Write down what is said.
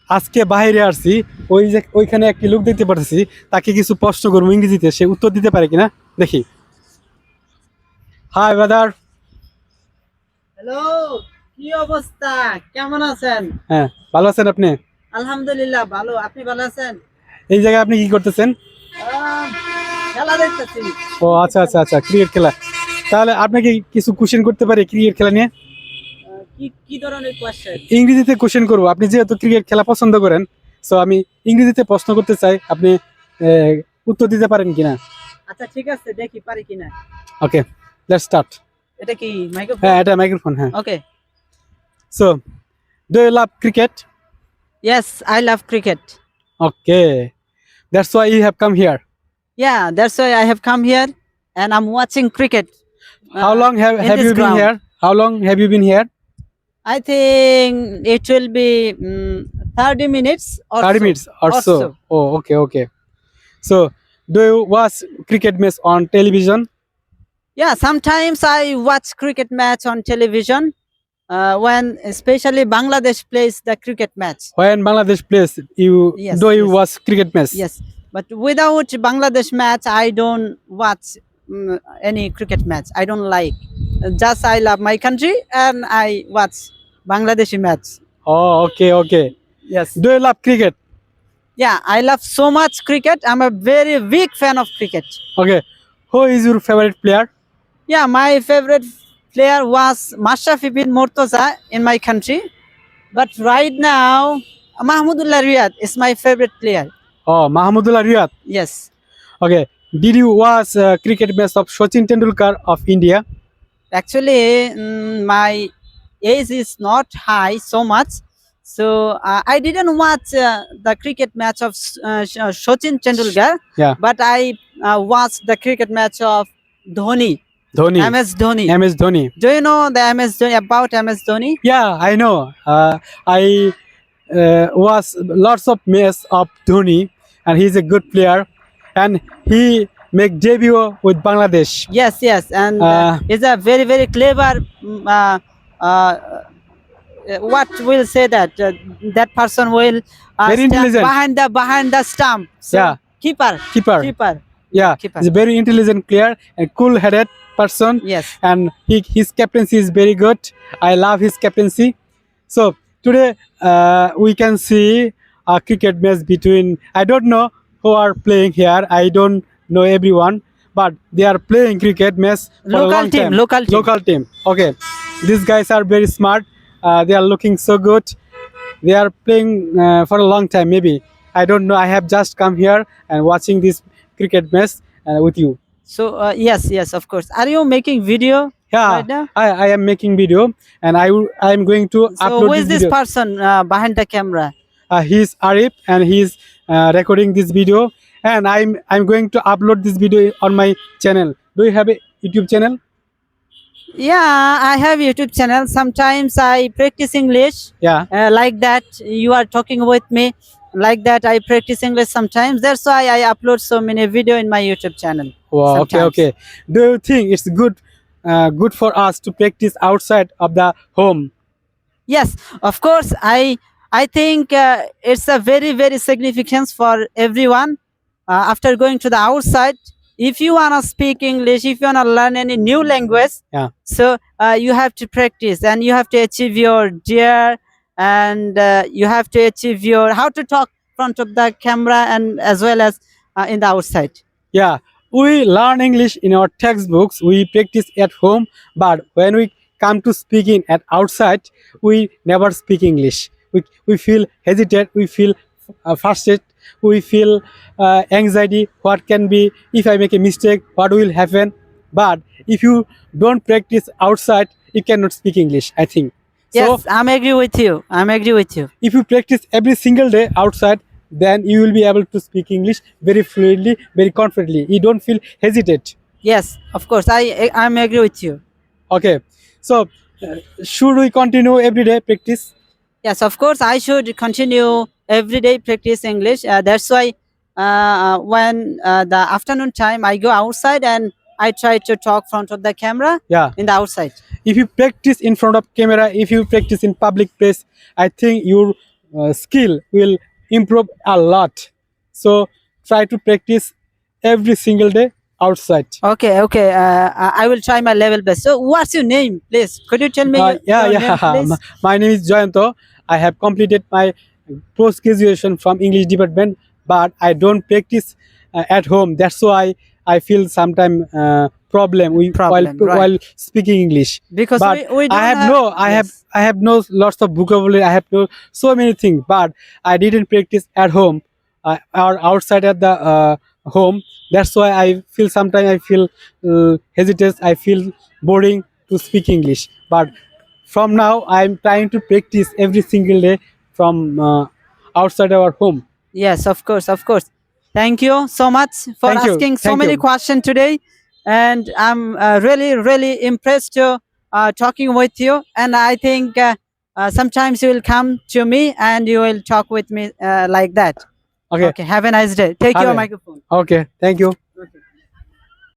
আজকে বাইরে আসছি, ওই যে ওইখানে একটি লোক দেখতে পাচ্ছি, তাকে কিছু প্রশ্ন করবো ইংরেজিতে, সে উত্তর দিতে পারে কিনা দেখি। High brother. হ্যালো, কি অবস্থা? কেমন আছেন? হ্যাঁ, ভালো আছেন আপনি? আলহামদুলিল্লাহ ভালো। আপনি ভালো আছেন? এই জায়গায় আপনি কি করতেছেন? আহ, খেলা দেখতেছি। ও আচ্ছা আচ্ছা আচ্ছা, ক্রিকেট খেলা। তাহলে আপনাকে কিছু কোশ্চেন করতে পারি ক্রিকেট খেলা নিয়ে? কি কি ধরনের কোয়েশ্চেন? ইংরেজিতে কোশ্চেন করবো, আপনি যেহেতু ক্রিকেট খেলা পছন্দ করেন, সো আমি ইংরেজিতে প্রশ্ন করতে চাই, আপনি উত্তর দিতে পারেন কিনা। আচ্ছা ঠিক আছে, দেখি পারি কিনা। Okay, let's start. এটা কি মাইক্রোফোন? হ্যাঁ, এটা মাইক্রোফোন। হ্যাঁ, okay. So do you love cricket? Yes, I love cricket. Okay, that's why you have come here. Yeah, that's why I have come here and I'm watching cricket. How long have in this you been ground. here? How long have you been here? I think it will be 30 minutes or 30 so. minutes or so. Oh, okay, okay. So, do you watch cricket match on television? Yeah, sometimes I watch cricket match on television when especially Bangladesh plays the cricket match. When Bangladesh plays, you Yes, do you yes. watch cricket match? Yes, but without Bangladesh match, I don't watch any cricket match. I don't like. Just I love my country and I watch Bangladeshi match. Oh, okay, okay. Yes. Do you love cricket? Yeah, I love so much cricket. I'm a very big fan of cricket. Okay. Who is your favorite player? Yeah, my favorite player was Mashrafi bin Mortaza in my country. But right now, Mahmudullah Riyad is my favorite player. Oh, Mahmudullah Riyad. Yes. Okay. Did you watch cricket match of Sachin Tendulkar of India? Actually, my age is not high so much. So I didn't watch the cricket match of Sachin Tendulkar. Yeah. But I watched the cricket match of Dhoni. Dhoni. MS Dhoni. MS Dhoni. Do you know the MS Dhoni, about MS Dhoni? Yeah, I know. I watch lots of match of Dhoni, and he's a good player, and he make debut with Bangladesh. Yes, yes, and he's a very, very clever. What will say that that person will Very stand intelligent. behind the stump. So, Yeah. keeper. Keeper. Yeah, Keeper. he's a very intelligent player and cool-headed person. Yes. And his captaincy is very good. I love his captaincy. So today we can see a cricket match between, I don't know who are playing here. I don't know everyone, but they are playing cricket match for a Local long team, time. local team. Local team. Okay, these guys are very smart. They are looking so good. They are playing for a long time. Maybe I don't know. I have just come here and watching this cricket match with you. So yes, yes, of course. Are you making video Yeah, right now? I am making video, and I am going to So upload who is this this video. person behind the camera? He's Arif, and he's recording this video, and I'm going to upload this video on my channel. Do you have a YouTube channel? Yeah, I have YouTube channel. Sometimes I practice English. Yeah. Like that you are talking with me. Like that I practice English sometimes. That's why I upload so many video in my YouTube channel. Wow. Okay. sometimes. Okay. Do you think it's good for us to practice outside of the home? Yes, of course. I think it's a very, very significance for everyone. After going to the outside, if you wanna speak English, if you wanna learn any new language, Yeah. so you have to practice and you have to achieve your dear, and you have to achieve your how to talk front of the camera and as well as in the outside. Yeah, we learn English in our textbooks, we practice at home, but when we come to speaking at outside, we never speak English. We feel hesitate, we feel frustrated, we feel anxiety, what can be, if I make a mistake, what will happen. But if you don't practice outside, you cannot speak English, I think. So Yes, I'm agree with you. I'm agree with you. if you practice every single day outside, then you will be able to speak English very fluently, very confidently. You don't feel hesitate. Yes, of course. I'm agree with you. Okay, so should we continue everyday practice? Yes, of course. I should continue everyday practice English. That's why when the afternoon time I go outside and I try to talk front of the camera Yeah, in the outside. if you practice in front of camera, if you practice in public place, I think your skill will improve a lot. So try to practice every single day outside. Okay, okay. I will try my level best. So, what's your name, please? Could you tell me Yeah, your name, please? My name is Jayanto. I have completed my post graduation from English department, but I don't practice at home. That's why I feel sometimes problem Problem, right. while speaking English. Because But we don't I have no yes. I have no lots of vocabulary. I have no so many things, but I didn't practice at home or outside at the home. That's why I feel sometimes I feel hesitant. I feel boring to speak English. But from now, I'm trying to practice every single day from outside our home. Yes, of course, of course. Thank you so much for Thank you. asking so Thank many you. questions today, and I'm really impressed to talking with you. And I think sometimes you will come to me and you will talk with me like that. Okay. Okay, have a nice day. Take Have your a- microphone. Okay. Thank you.